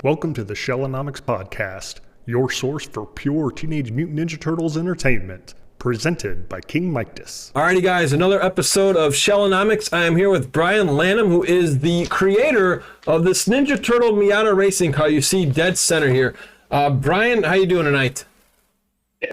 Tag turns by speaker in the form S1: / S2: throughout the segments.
S1: Welcome to the Shellonomics Podcast, your source for pure Teenage Mutant Ninja Turtles entertainment, presented by King Mictus.
S2: Alrighty guys, another episode of Shellonomics. I am here with Brian Lanham, who is the creator of this Ninja Turtle Miata racing car you see dead center here. Brian, how you doing tonight?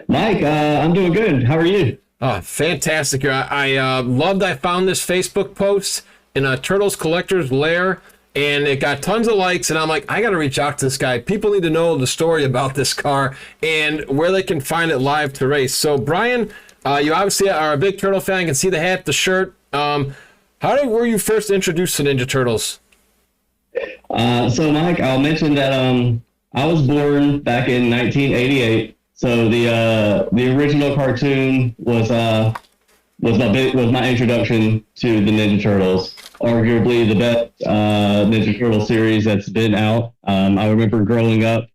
S3: Mike, I'm doing good. How are you?
S2: Fantastic. I loved I found this Facebook post in a Turtles Collector's Lair, and it got tons of likes, and I'm like, I got to reach out to this guy. People need to know the story about this car and where they can find it live to race. So, Brian, you obviously are a big Turtle fan. I can see the hat, the shirt. Were you first introduced to Ninja Turtles?
S3: So, Mike, I'll mention that I was born back in 1988. So the original cartoon was my introduction to the Ninja Turtles. Arguably the best Ninja Turtle series that's been out. I remember growing up.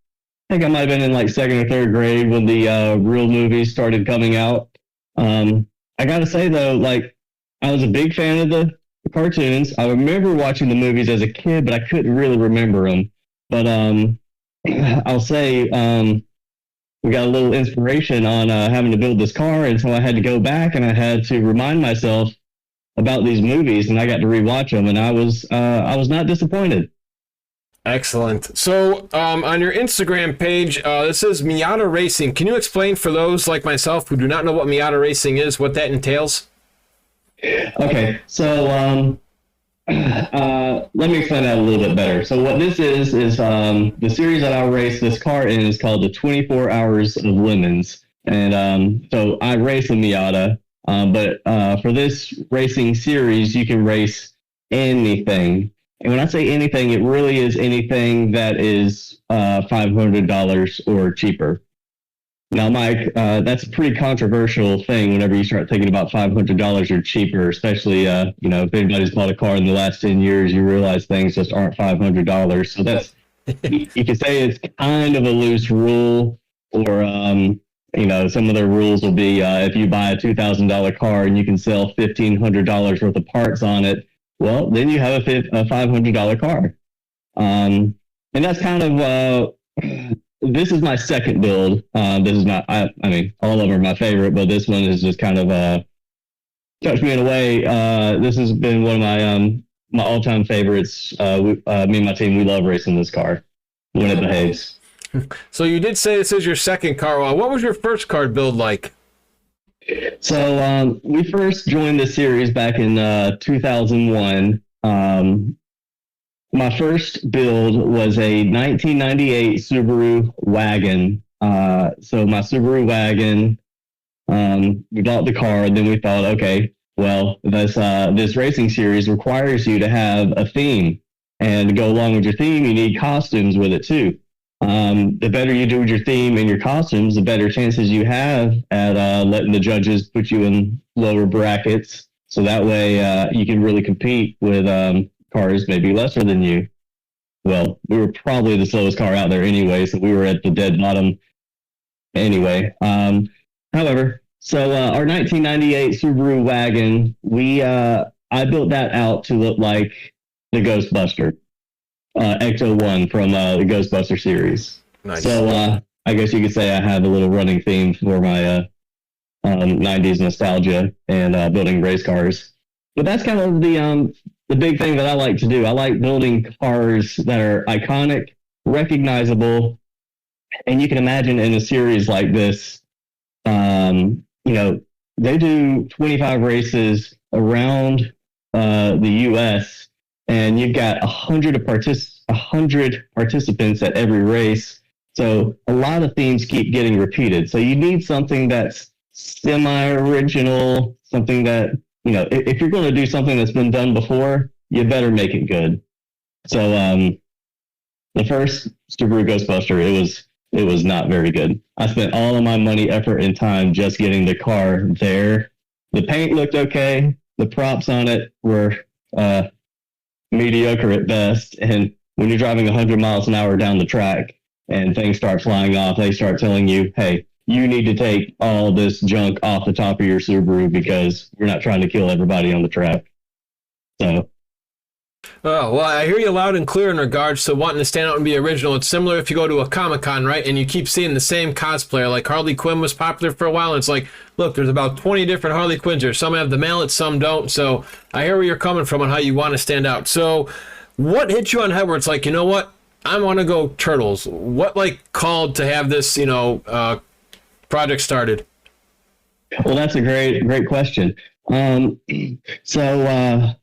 S3: I think I might have been in like second or third grade when the real movies started coming out. I gotta say though, like I was a big fan of the cartoons. I remember watching the movies as a kid, but I couldn't really remember them. But I'll say we got a little inspiration on having to build this car, and so I had to go back and I had to remind myself about these movies, and I got to rewatch them, and I was not disappointed.
S2: Excellent. So on your Instagram page, this says Miata Racing. Can you explain for those like myself who do not know what Miata Racing is, what that entails?
S3: Okay, so let me explain that a little bit better. So what this is the series that I race this car in is called the 24 Hours of Lemons. And so I race a Miata, but for this racing series, you can race anything. And when I say anything, it really is anything that is $500 or cheaper. Now, Mike, that's a pretty controversial thing whenever you start thinking about $500 or cheaper, especially, if anybody's bought a car in the last 10 years, you realize things just aren't $500. So that's, you can say it's kind of a loose rule, or, some of the rules will be if you buy a $2,000 car and you can sell $1,500 worth of parts on it, well, then you have a $500 car. And that's kind of... This is my second build. This is not, I mean, all of them are my favorite, but this one is just kind of touched me in a way. This has been one of my all-time favorites. Me and my team, we love racing this car when it behaves.
S2: So you did say this is your second car. What was your first car build like?
S3: So we first joined the series back in 2001. My first build was a 1998 Subaru wagon. So my Subaru wagon, we bought the car, and then we thought, okay, well, this racing series requires you to have a theme, and to go along with your theme, you need costumes with it too. The better you do with your theme and your costumes, the better chances you have at letting the judges put you in lower brackets, so that way you can really compete with cars maybe lesser than you. Well, we were probably the slowest car out there anyway, so we were at the dead bottom anyway. However, so our 1998 Subaru wagon, I built that out to look like the Ghostbuster, X-01 from the Ghostbuster series. Nice. So I guess you could say I have a little running theme for my 90s nostalgia and building race cars. But that's kind of the big thing that I like to do. I like building cars that are iconic, recognizable, and you can imagine in a series like this, they do 25 races around the U.S., and you've got 100 participants at every race. So a lot of themes keep getting repeated. So you need something that's semi-original, something that, if you're going to do something that's been done before, you better make it good. So the first Subaru Ghostbuster, it was not very good. I spent all of my money, effort, and time just getting the car there. The paint looked okay. The props on it were mediocre at best. And when you're driving 100 miles an hour down the track and things start flying off, they start telling you, hey, you need to take all this junk off the top of your Subaru because we're not trying to kill everybody on the track. So
S2: Oh, well, I hear you loud and clear in regards to wanting to stand out and be original. It's similar if you go to a Comic-Con, right, and you keep seeing the same cosplayer. Like Harley Quinn was popular for a while, and it's like, look, there's about 20 different Harley Quinns here. Some have the mallet, some don't. So I hear where you're coming from on how you want to stand out. So what hit you on head where it's like, you know what? I want to go Turtles. What, like, called to have this, project started?
S3: Well, that's a great question. So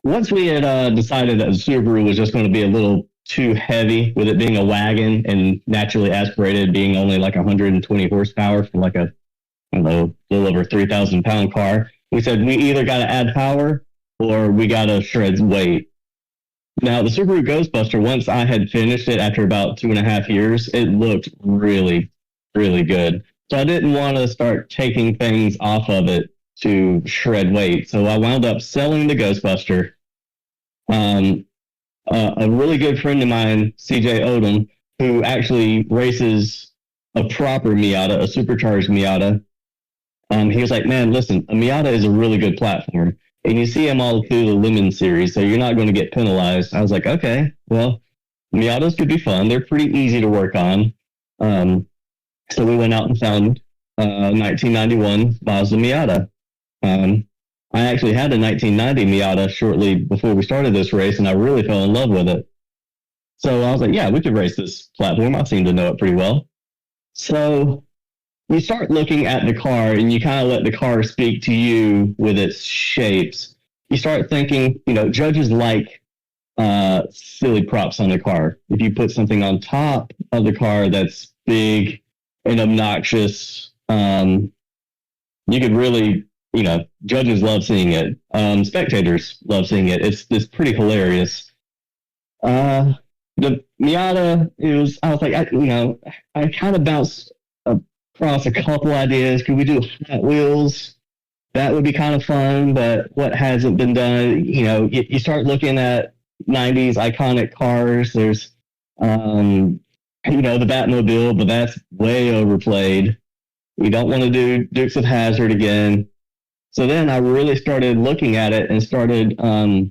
S3: once we had decided that the Subaru was just going to be a little too heavy with it being a wagon and naturally aspirated being only like 120 horsepower for like a, I don't know, a little over 3,000 pound car, we said we either got to add power or we got to shred weight. Now, the Subaru Ghostbuster, once I had finished it after about 2.5 years, it looked really, really good. So I didn't want to start taking things off of it to shred weight. So I wound up selling the Ghostbuster. A really good friend of mine, CJ Odom, who actually races a proper Miata, a supercharged Miata. He was like, man, listen, a Miata is a really good platform. And you see them all through the Lemon series, so you're not going to get penalized. I was like, okay, well, Miatas could be fun. They're pretty easy to work on. So we went out and found 1991 Mazda Miata. I actually had a 1990 Miata shortly before we started this race, and I really fell in love with it. So I was like, yeah, we could race this platform. I seem to know it pretty well. So you start looking at the car, and you kind of let the car speak to you with its shapes. You start thinking, judges like silly props on the car. If you put something on top of the car that's big and obnoxious, you could really, judges love seeing it. Spectators love seeing it. It's pretty hilarious. The Miata, I was like, I kind of bounced across a couple ideas. Could we do Hot Wheels? That would be kind of fun, but what hasn't been done, you start looking at 90s iconic cars. There's, the Batmobile, but that's way overplayed. You don't want to do Dukes of Hazzard again. So then I really started looking at it and started, I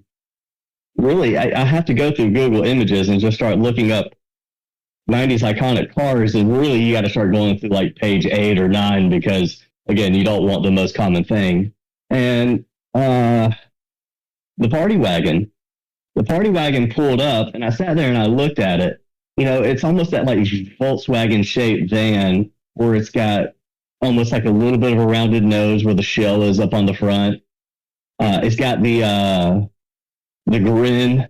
S3: have to go through Google Images and just start looking up 90s iconic cars. And really, you got to start going through like page 8 or 9 because, again, you don't want the most common thing. And the Party Wagon pulled up, and I sat there and I looked at it. It's almost that like Volkswagen shaped van where it's got almost like a little bit of a rounded nose where the shell is up on the front. It's got the grin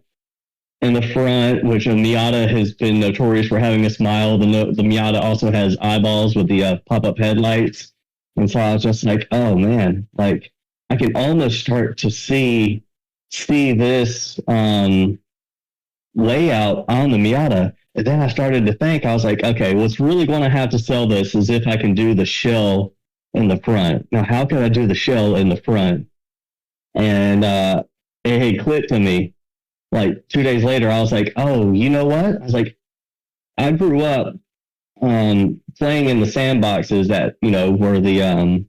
S3: in the front, which a Miata has been notorious for having a smile. The Miata also has eyeballs with the pop-up headlights. And so I was just like, oh man, like I can almost start to see this layout on the Miata. And then I started to think, I was like, okay, what's really going to have to sell this is if I can do the shell in the front. Now, how can I do the shell in the front? And it had clicked to me. Like 2 days later, I was like, oh, you know what? I was like, I grew up playing in the sandboxes that, were the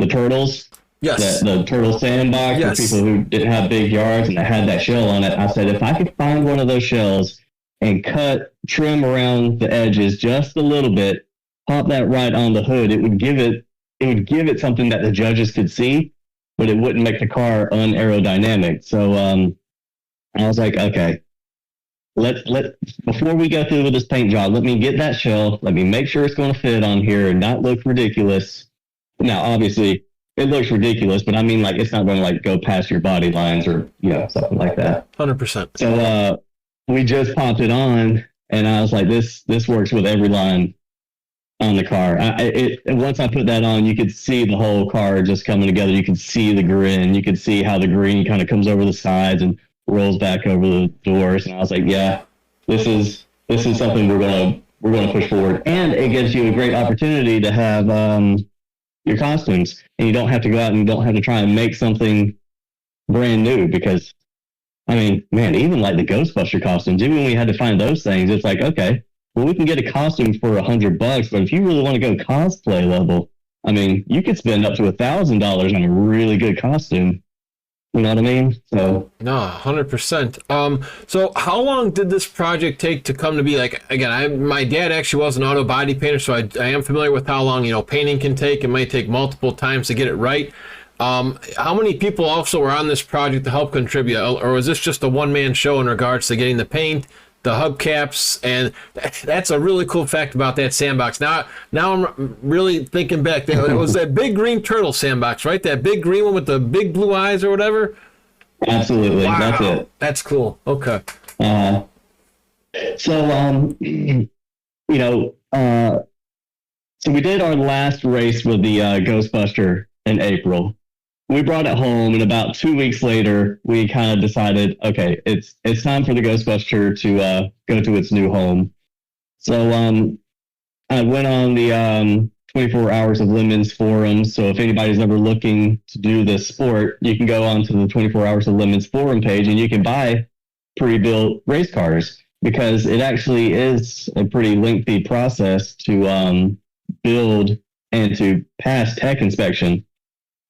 S3: turtles.
S2: Yes.
S3: The turtle sandbox for people who didn't have big yards and that had that shell on it. I said, if I could find one of those shells and trim around the edges just a little bit, pop that right on the hood, it would give it something that the judges could see, but it wouldn't make the car unaerodynamic. So I was like, okay, before we go through with this paint job, let me get that shell. Let me make sure it's going to fit on here and not look ridiculous. Now, obviously, it looks ridiculous, but I mean, like, it's not going to like go past your body lines or something like that.
S2: 100%.
S3: So we just popped it on, and I was like, this works with every line on the car. And once I put that on, you could see the whole car just coming together. You could see the grin. You could see how the green kind of comes over the sides and rolls back over the doors. And I was like, yeah, this is something we're gonna push forward. And it gives you a great opportunity to have your costumes, and you don't have to go out and you don't have to try and make something brand new because. I mean, man, even like the Ghostbuster costumes, even when we had to find those things, it's like, okay, well, we can get a costume for $100, but if you really want to go cosplay level, I mean, you could spend up to $1,000 on a really good costume. You know what I mean? So
S2: No, 100%. So how long did this project take to come to be? Like, again, my dad actually was an auto body painter, so I am familiar with how long, painting can take. It might take multiple times to get it right. How many people also were on this project to help contribute? Or was this just a one-man show in regards to getting the paint, the hubcaps? And that's a really cool fact about that sandbox. Now I'm really thinking back. It was that big green turtle sandbox, right? That big green one with the big blue eyes or whatever?
S3: absolutely,
S2: Wow.
S3: that's it.
S2: That's cool. Okay.
S3: Uh, so, so we did our last race with the Ghostbuster in April. We brought it home, and about 2 weeks later, we kind of decided, okay, it's time for the Ghostbuster to go to its new home. So I went on the 24 Hours of Lemons forum. So if anybody's ever looking to do this sport, you can go onto the 24 Hours of Lemons forum page, and you can buy pre-built race cars, because it actually is a pretty lengthy process to build and to pass tech inspection.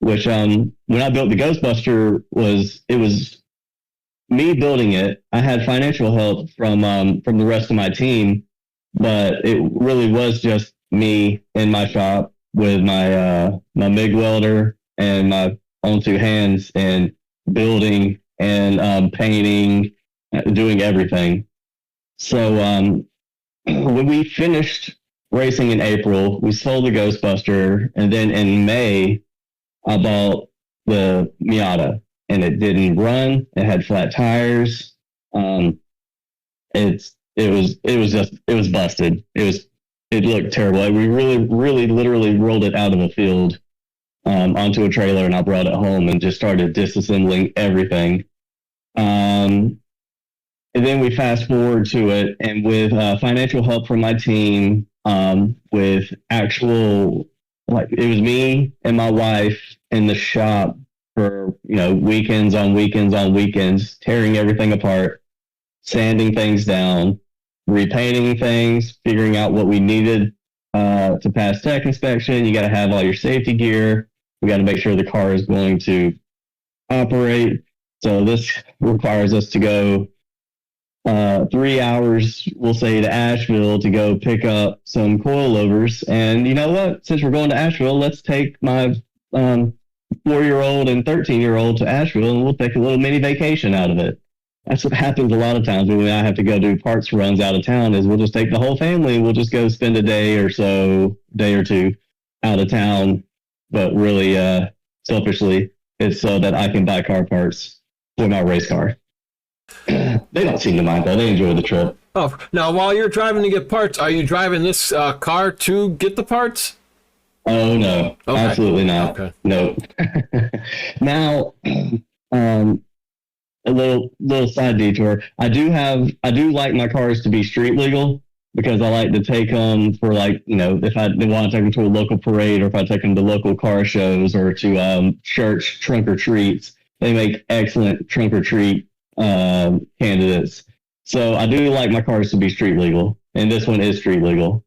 S3: Which when I built the Ghostbuster, it was me building it. I had financial help from the rest of my team, but it really was just me in my shop with my my MIG welder and my own two hands, and building and painting, doing everything. So when we finished racing in April, we sold the Ghostbuster, and then in May, I bought the Miata, and it didn't run. It had flat tires. It was busted. It looked terrible. Like, we really literally rolled it out of a field onto a trailer, and I brought it home and just started disassembling everything. And then we fast forward to it, and with financial help from my team, with actual, like, it was me and my wife in the shop for, weekends on weekends on weekends, tearing everything apart, sanding things down, repainting things, figuring out what we needed to pass tech inspection. You got to have all your safety gear. We got to make sure the car is going to operate. So this requires us to go 3 hours, we'll say, to Asheville to go pick up some coilovers. And you know what? Since we're going to Asheville, let's take my 4-year-old and 13-year-old to Asheville, and we'll take a little mini vacation out of it. That's what happens a lot of times when I have to go do parts runs out of town, is we'll just take the whole family and we'll just go spend a day or two out of town. But really, selfishly, it's so that I can buy car parts for my race car. They don't seem to mind, though. They enjoy the trip.
S2: Oh, now while you're driving to get parts, are you driving this car to get the parts?
S3: Oh, no. Okay. Absolutely not. Okay. No. Now, a little side detour. I do like my cars to be street legal, because I like to take them for, like, if I want to take them to a local parade, or if I take them to local car shows, or to church trunk or treats. They make excellent trunk or treat candidates. So I do like my cars to be street legal, and this one is street legal.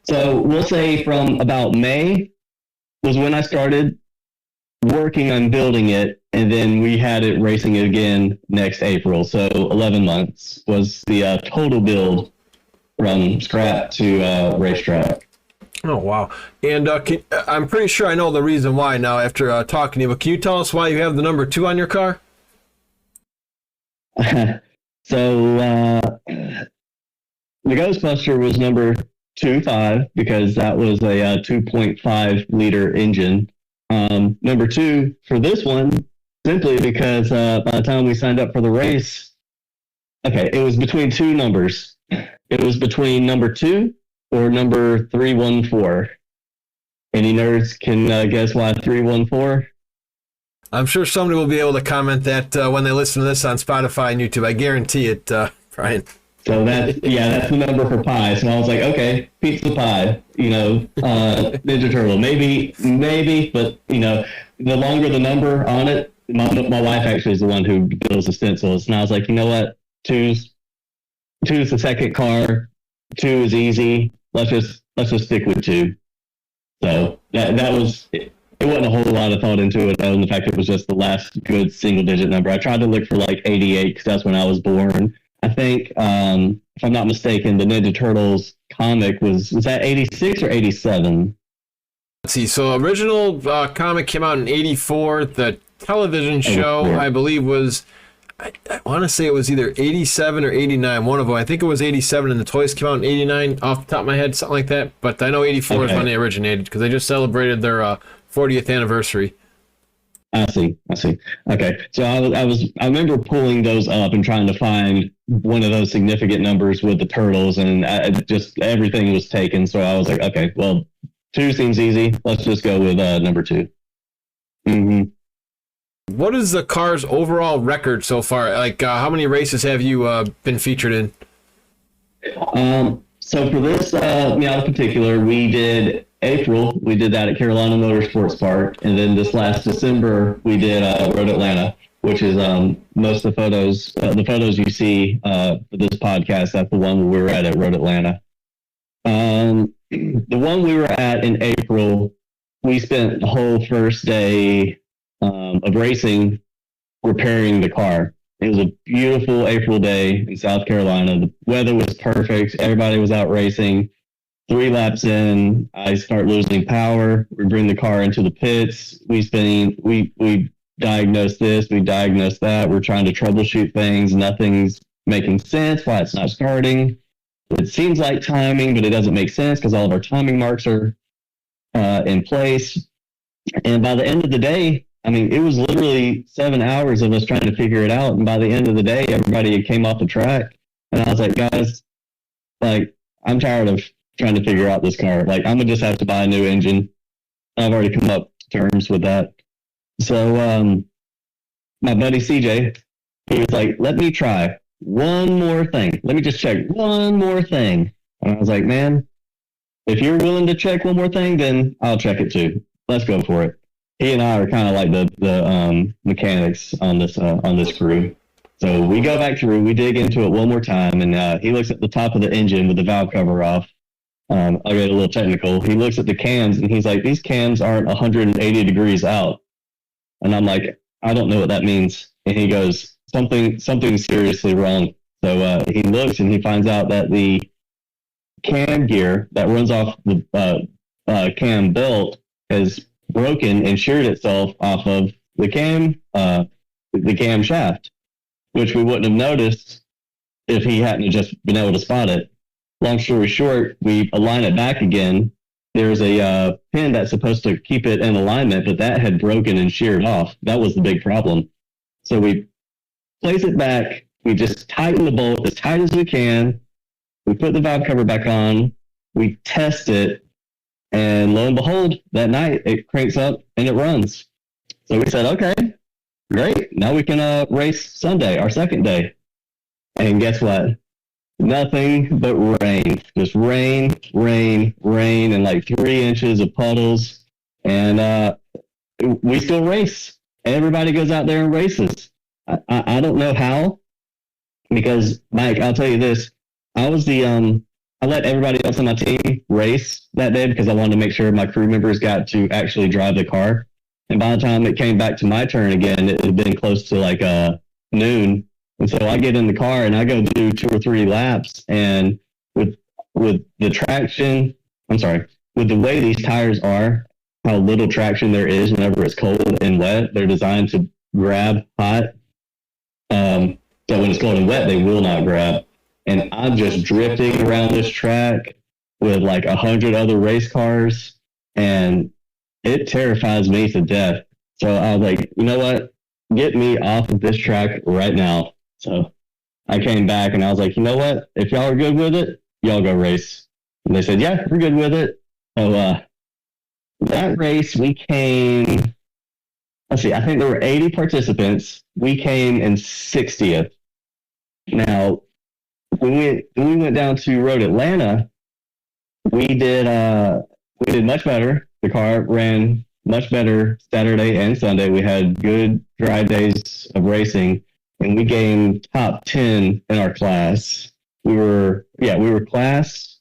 S3: So we'll say from about May was when I started working on building it, and then we had it racing again next April. So 11 months was the total build from scrap to racetrack.
S2: Oh, wow. And I'm pretty sure I know the reason why now after talking to you, but can you tell us why you have the number 2 on your car?
S3: So the Ghostbuster was number 25, because that was a 2.5 liter engine. Number 2 for this one, simply because by the time we signed up for the race, it was between two numbers. It was between number 2 or number 314. Any nerds can guess why 314?
S2: I'm sure somebody will be able to comment that when they listen to this on Spotify and YouTube. I guarantee it, Brian.
S3: So that's the number for pie. So I was like, okay, pizza pie, Ninja Turtle, maybe, but the longer the number on it, my wife actually is the one who builds the stencils, and I was like, you know what, two's the second car, 2 is easy. Let's just stick with 2. So that was it wasn't a whole lot of thought into it, other than the fact it was just the last good single digit number. I tried to look for like 88 because that's when I was born. I think, if I'm not mistaken, the Ninja Turtles comic was that 86 or 87?
S2: Let's see. So original comic came out in 84. The television show,
S3: 84.
S2: I believe, was, I want to say it was either 87 or 89, one of them. I think it was 87, and the toys came out in 89 off the top of my head, something like that. But I know 84 is when they originated because they just celebrated their 40th anniversary.
S3: I see. Okay, so I remember pulling those up and trying to find one of those significant numbers with the turtles, and just everything was taken. So I was like, okay, well, 2 seems easy. Let's just go with number 2. Mm-hmm.
S2: What is the car's overall record so far? Like, how many races have you been featured in?
S3: So for this Meow in particular, we did April. We did that at Carolina Motorsports Park, and then this last December we did Road Atlanta, which is most of the photos you see for this podcast. That's the one we were at Road Atlanta. The one we were at in April, we spent the whole first day of racing repairing the car. It was a beautiful April day in South Carolina. The weather was perfect. Everybody was out racing. 3 laps in, I start losing power. We bring the car into the pits. We diagnose this, we diagnose that. We're trying to troubleshoot things. Nothing's making sense. Why it's not starting? It seems like timing, but it doesn't make sense because all of our timing marks are in place. And by the end of the day, I mean, it was literally 7 hours of us trying to figure it out. And by the end of the day, everybody came off the track. And I was like, guys, like, I'm tired of trying to figure out this car. Like, I'm going to just have to buy a new engine. I've already come up to terms with that. So my buddy CJ, he was like, let me try one more thing. Let me just check one more thing. And I was like, man, if you're willing to check one more thing, then I'll check it too. Let's go for it. He and I are kind of like the mechanics on this crew. So we go back through, we dig into it one more time, and he looks at the top of the engine with the valve cover off. I'll get a little technical. He looks at the cams, and he's like, these cams aren't 180 degrees out. And I'm like, I don't know what that means. And he goes, something seriously wrong. So he looks, and he finds out that the cam gear that runs off the cam belt has broken and sheared itself off of the cam shaft, which we wouldn't have noticed if he hadn't just been able to spot it. Long story short, we align it back again. There's a pin that's supposed to keep it in alignment, but that had broken and sheared off. That was the big problem. So we place it back. We just tighten the bolt as tight as we can. We put the valve cover back on. We test it. And lo and behold, that night it cranks up and it runs. So we said, okay, great. Now we can race Sunday, our second day. And guess what? Nothing but rain. Just rain, and like 3 inches of puddles. And we still race. Everybody goes out there and races. I don't know how, because Mike, I'll tell you this. I let everybody else on my team race that day because I wanted to make sure my crew members got to actually drive the car. And by the time it came back to my turn again, it had been close to like noon. And so I get in the car and I go do 2 or 3 laps. And with the traction, with the way these tires are, how little traction there is whenever it's cold and wet, they're designed to grab hot. So when it's cold and wet, they will not grab. And I'm just drifting around this track with like 100 other race cars, and it terrifies me to death. So I was like, you know what? Get me off of this track right now. So I came back and I was like, you know what? If y'all are good with it, y'all go race. And they said, yeah, we're good with it. So that race, we came, let's see, I think there were 80 participants. We came in 60th. Now, when we went down to Road Atlanta, we did much better. The car ran much better Saturday and Sunday. We had good dry days of racing, and we gained top 10 in our class. We were class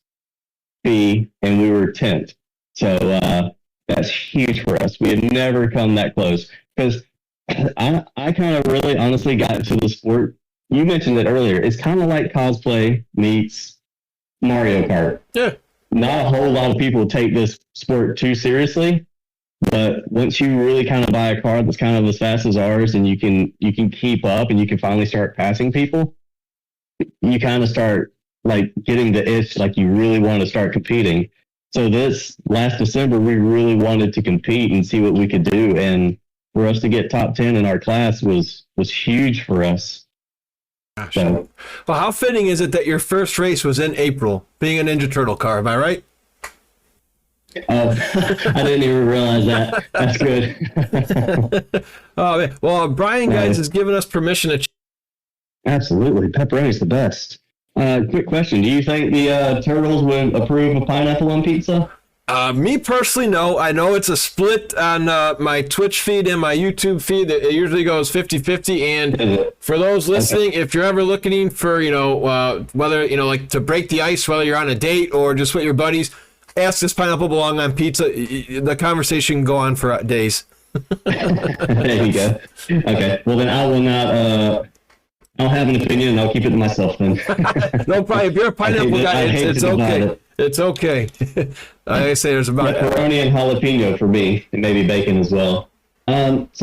S3: B, and we were 10th. So That's huge for us. We had never come that close because I kind of really honestly got into the sport. You mentioned it earlier. It's kind of like cosplay meets Mario Kart.
S2: Yeah.
S3: Not a whole lot of people take this sport too seriously, but once you really kind of buy a car that's kind of as fast as ours, and you can keep up, and you can finally start passing people, you kind of start like getting the itch, like you really want to start competing. So this last December, we really wanted to compete and see what we could do, and for us to get top 10 in our class was huge for us.
S2: Gosh. So, well, how fitting is it that your first race was in April, being a Ninja Turtle car? Am I right?
S3: Oh, I didn't even realize that. That's good.
S2: Oh, man. Well, Brian Guides has given us permission to.
S3: Absolutely, pepperoni's the best. Quick question: do you think the Turtles would approve of pineapple on pizza?
S2: Me personally, no. I know it's a split on my Twitch feed and my YouTube feed. It usually goes 50-50. And for those listening, if you're ever looking for, whether, like to break the ice, whether you're on a date or just with your buddies, ask does pineapple belong on pizza? The conversation can go on for days.
S3: There you go. Okay. Well, then I will not. I'll have an opinion and I'll keep it to myself then.
S2: No problem. If you're a pineapple guy, it's okay. It's okay. Like I say, there's about
S3: pepperoni and jalapeno for me, and maybe bacon as well. Let's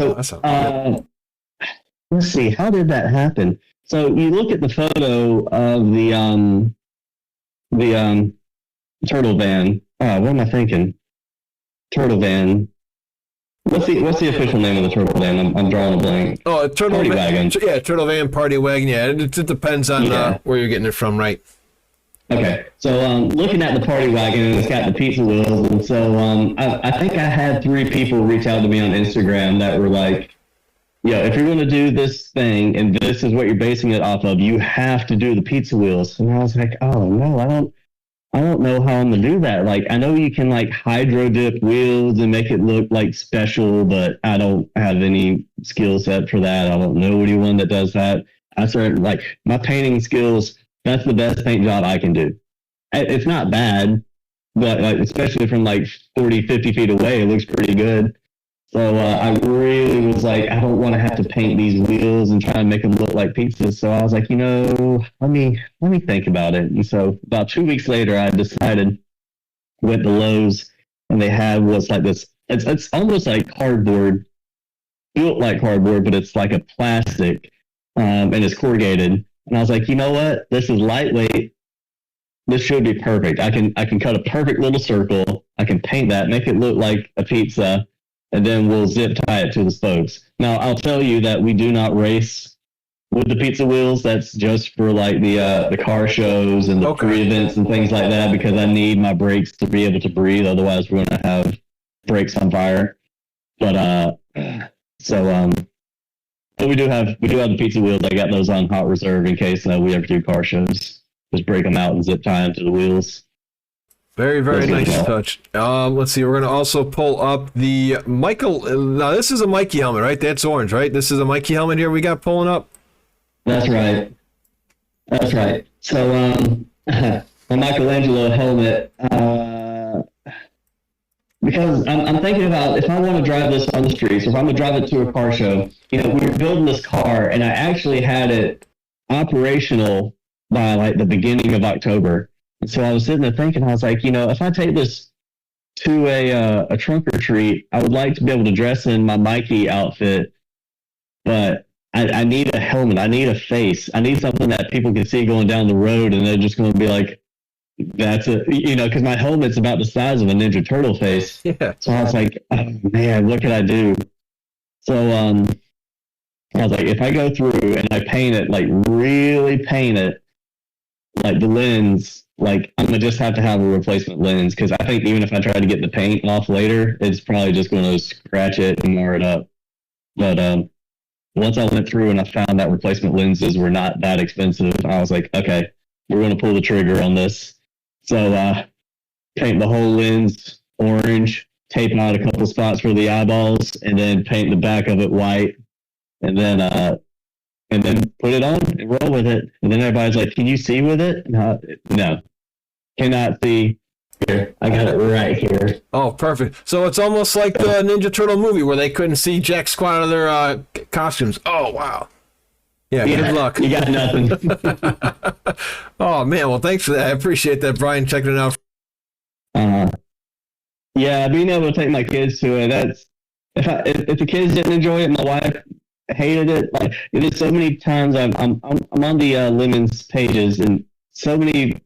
S3: see, how did that happen? So you look at the photo of the turtle van. What am I thinking? Turtle van. What's the official name of the turtle van? I'm drawing a blank.
S2: Oh, turtle
S3: party wagon.
S2: Yeah, turtle van, party wagon. Yeah, it depends on where you're getting it from, right?
S3: Okay, so looking at the party wagon, it's got the pizza wheels, and so I think I had 3 people reach out to me on Instagram that were like, if you're going to do this thing and this is what you're basing it off of, you have to do the pizza wheels. And I was like, oh no, I don't know how I'm going to do that. Like, I know you can like hydro dip wheels and make it look like special, but I don't have any skill set for that. I don't know anyone that does that. I started like my painting skills. That's the best paint job I can do. It's not bad, but like, especially from like 40, 50 feet away, it looks pretty good. So I really was like, I don't want to have to paint these wheels and try and make them look like pizzas. So I was like, let me think about it. And so about 2 weeks later, I decided, went to Lowe's, and they had what's like this. It's almost like cardboard, built like cardboard, but it's like a plastic, and it's corrugated. And I was like, you know what? This is lightweight. This should be perfect. I can cut a perfect little circle. I can paint that, make it look like a pizza, and then we'll zip tie it to the spokes. Now, I'll tell you that we do not race with the pizza wheels. That's just for like the car shows and the pre-events and things like that, because I need my brakes to be able to breathe. Otherwise, we're going to have brakes on fire. But but we do have the pizza wheels. I got those on hot reserve in case we ever do car shows. Just break them out and zip tie them to the wheels.
S2: Very, very nice touch. Let's see. We're going to also pull up the Michael. Now, this is a Mikey helmet, right? That's orange, right? This is a Mikey helmet here we got pulling up.
S3: That's right. That's right. So, a Michelangelo helmet. Because I'm thinking about if I want to drive this on the streets, if I'm going to drive it to a car show, we were building this car, and I actually had it operational by like the beginning of October. And so I was sitting there thinking, I was like, if I take this to a trunk or treat, I would like to be able to dress in my Mikey outfit, but I need a helmet. I need a face. I need something that people can see going down the road, and they're just going to be like, that's it, because my helmet's about the size of a Ninja Turtle face.
S2: Yeah.
S3: So I was like, oh man, what can I do? So I was like, if I go through and I paint it, like really paint it, like the lens, like I'm gonna just have to have a replacement lens, because I think even if I try to get the paint off later, it's probably just going to scratch it and mar it up. But once I went through and I found that replacement lenses were not that expensive, I was like, okay, we're going to pull the trigger on this. So paint the whole lens orange, tape out a couple spots for the eyeballs, and then paint the back of it white, and then put it on and roll with it. And then everybody's like, "Can you see with it?" No, cannot see. here. I got it right here.
S2: Oh, perfect. So it's almost like the Ninja Turtle movie where they couldn't see jack squat out of their costumes. Oh, wow. Yeah, good luck.
S3: You got nothing.
S2: Oh, man. Well, thanks for that. I appreciate that, Brian, checking it out.
S3: Yeah, being able to take my kids to it, that's if the kids didn't enjoy it, my wife hated it. Like, it is so many times I'm on the Lemons pages, and so many,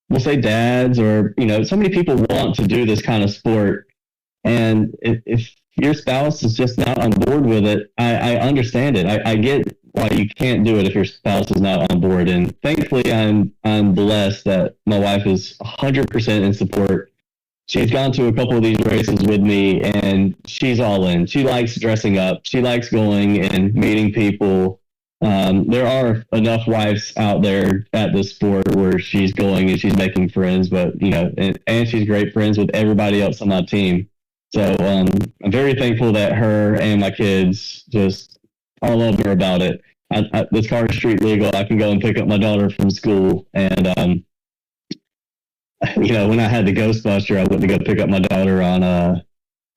S3: we'll say dads, or so many people want to do this kind of sport, and if your spouse is just not on board with it, I understand it. I get why you can't do it if your spouse is not on board, and thankfully I'm blessed that my wife is 100% in support. She's gone to a couple of these races with me, and she's all in. She likes dressing up. She likes going and meeting people. There are enough wives out there at this sport where she's going and she's making friends, but and she's great friends with everybody else on my team. So I'm very thankful that her and my kids just all over about it. This car is street legal. I can go and pick up my daughter from school, and when I had the Ghostbuster, I went to go pick up my daughter on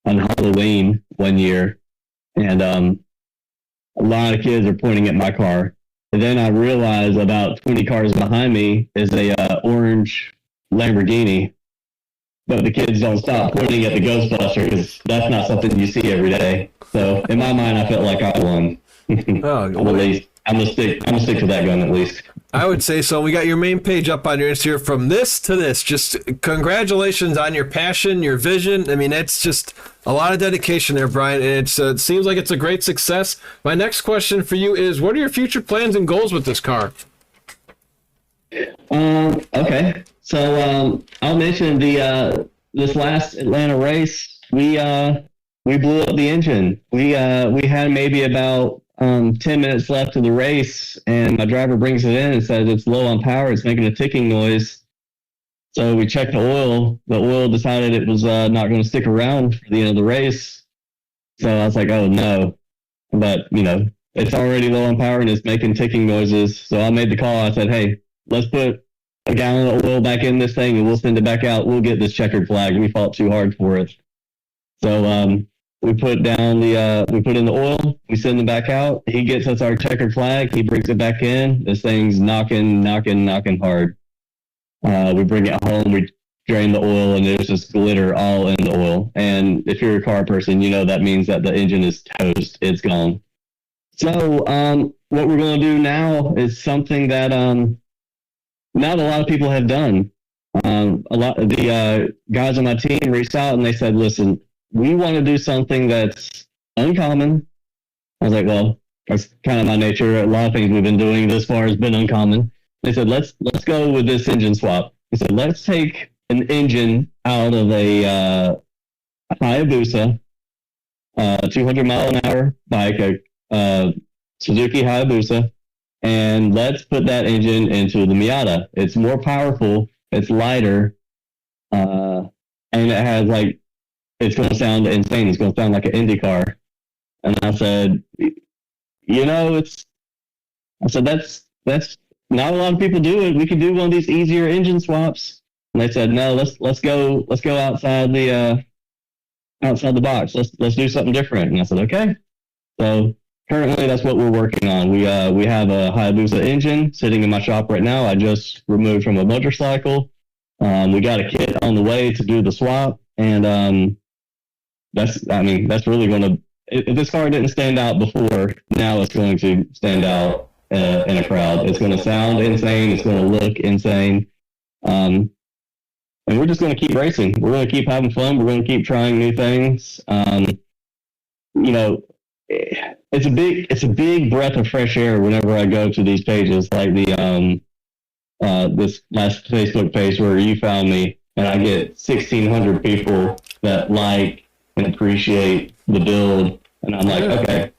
S3: Halloween one year, and a lot of kids are pointing at my car. And then I realized about 20 cars behind me is a orange Lamborghini, but the kids don't stop pointing at the Ghostbuster because that's not something you see every day. So in my mind, I felt like I won. At least I'm gonna stick to that gun at least.
S2: I would say so. We got your main page up on your Instagram. From this to this, just congratulations on your passion, your vision. I mean, it's just a lot of dedication there, Brian, and it seems like it's a great success. My next question for you is, what are your future plans and goals with this car?
S3: Okay. So I'll mention this last Atlanta race, we blew up the engine. We had maybe about 10 minutes left of the race, and my driver brings it in and says it's low on power. It's making a ticking noise. So we checked the oil. The oil decided it was not going to stick around for the end of the race. So I was like, oh no. But, it's already low on power and it's making ticking noises. So I made the call. I said, hey, let's put a gallon of oil back in this thing and we'll send it back out. We'll get this checkered flag. We fought too hard for it. So we put down we put in the oil, we send it back out. He gets us our checkered flag. He brings it back in. This thing's knocking hard. We bring it home. We drain the oil, and there's just glitter all in the oil. And if you're a car person, that means that the engine is toast. It's gone. So what we're going to do now is something that not a lot of people have done. A lot of the guys on my team reached out and they said, listen, we want to do something that's uncommon. I was like, well, that's kind of my nature. A lot of things we've been doing this far has been uncommon. They said, let's go with this engine swap. They said, let's take an engine out of a Hayabusa, 200 mile an hour bike, a Suzuki Hayabusa, and let's put that engine into the Miata. It's more powerful, it's lighter, and it has it's going to sound insane. It's going to sound like an Indy car. And I said, that's not a lot of people do it. We could do one of these easier engine swaps. And they said, no, let's go outside the box. Let's do something different. And I said, okay. So currently that's what we're working on. We have a Hayabusa engine sitting in my shop right now. I just removed from a motorcycle. We got a kit on the way to do the swap. And that's really going to, if this car didn't stand out before, now it's going to stand out in a crowd. It's going to sound insane. It's going to look insane. And we're just going to keep racing. We're going to keep having fun. We're going to keep trying new things. It's a big breath of fresh air whenever I go to these pages, like the this last Facebook page where you found me, and I get 1,600 people that like and appreciate the build, and I'm like, okay,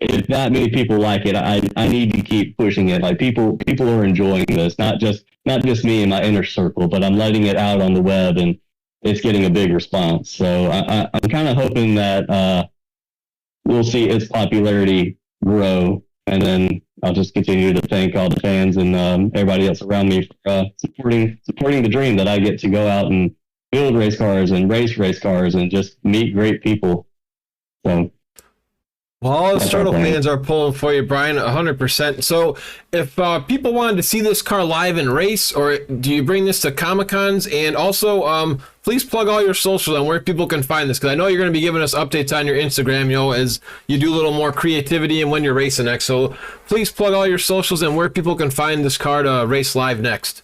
S3: if that many people like it, I need to keep pushing it. Like people are enjoying this, not just me in my inner circle, but I'm letting it out on the web, and it's getting a big response. So I'm kind of hoping that we'll see its popularity grow, and then I'll just continue to thank all the fans and everybody else around me for supporting the dream that I get to go out and build race cars and race cars and just meet great people. So.
S2: Well, all the turtle fans are pulling for you, Brian, 100%. So if people wanted to see this car live in race, or do you bring this to Comic-Cons? And also, please plug all your socials and where people can find this, because I know you're going to be giving us updates on your Instagram, you know, as you do a little more creativity and when you're racing next. So please plug all your socials and where people can find this car to race live next.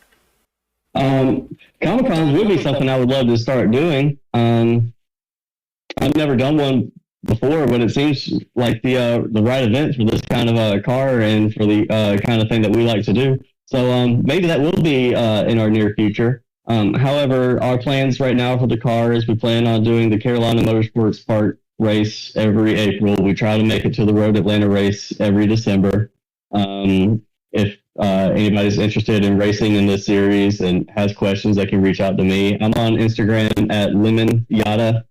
S3: Comic-Cons would be something I would love to start doing. I've never done one before, but it seems like the right event for this kind of a car and for the kind of thing that we like to do. So maybe that will be in our near future. However, our plans right now for the car is we plan on doing the Carolina Motorsports Park race every April. We try to make it to the Road Atlanta race every December. If anybody's interested in racing in this series and has questions, they can reach out to me. I'm on Instagram at Lemon Yada.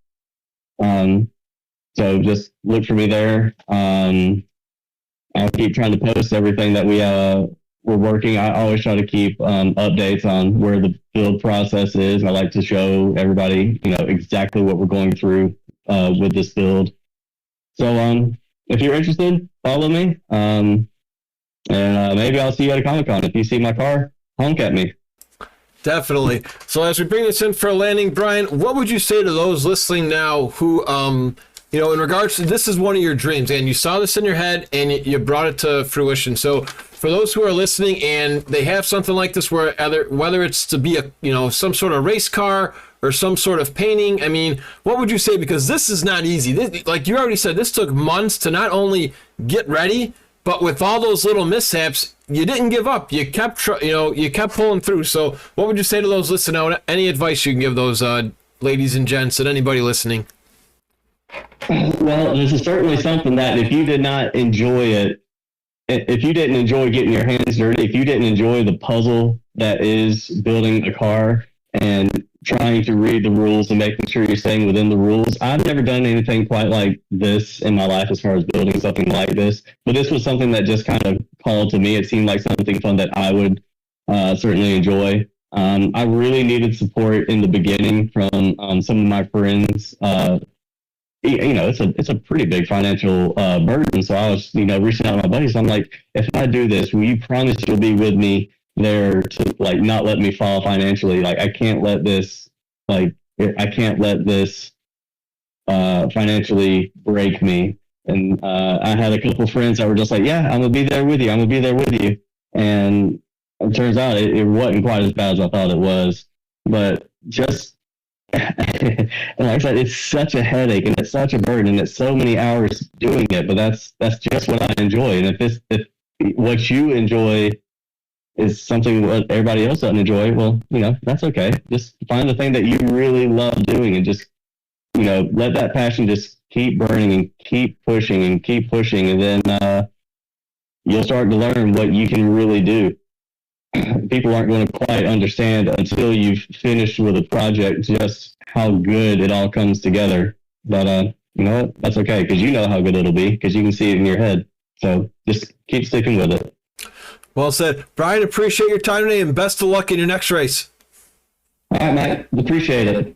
S3: So just look for me there. I'll keep trying to post everything that we're working. I always try to keep updates on where the build process is. I like to show everybody, you know, exactly what we're going through with this build. So if you're interested, follow me. And maybe I'll see you at a Comic-Con. If you see my car, honk at me.
S2: Definitely. So as we bring this in for a landing, Brian, what would you say to those listening now who, you know, in regards to this is one of your dreams and you saw this in your head and you brought it to fruition. So for those who are listening and they have something like this, where whether it's to be a, you know, some sort of race car or some sort of painting, I mean, what would you say? Because this is not easy. This, like you already said, this took months to not only get ready, but with all those little mishaps, you didn't give up. You kept pulling through. So what would you say to those listening? Any advice you can give those ladies and gents and anybody listening?
S3: Well, this is certainly something that if you did not enjoy it, if you didn't enjoy getting your hands dirty, if you didn't enjoy the puzzle that is building a car and trying to read the rules and making sure you're staying within the rules, I've never done anything quite like this in my life as far as building something like this. But this was something that just kind of called to me. It seemed like something fun that I would certainly enjoy. I really needed support in the beginning from some of my friends. You know, it's a pretty big financial burden. So I was, you know, reaching out to my buddies. I'm like, if I do this, will you promise you'll be with me there to like not let me fall financially? Like I can't let this financially break me. And I had a couple friends that were just like, yeah, I'm gonna be there with you. I'm gonna be there with you. And it turns out it wasn't quite as bad as I thought it was. But just and like I said, it's such a headache and it's such a burden and it's so many hours doing it, but that's just what I enjoy. And if what you enjoy is something that everybody else doesn't enjoy, well, you know, that's okay. Just find the thing that you really love doing and just, you know, let that passion just keep burning and keep pushing and then you'll start to learn what you can really do. People aren't going to quite understand until you've finished with a project just how good it all comes together. But you know what? That's okay, because you know how good it'll be, because you can see it in your head. So just keep sticking with it.
S2: Well said. Brian, appreciate your time today and best of luck in your next race.
S3: All right, Mike. Appreciate it.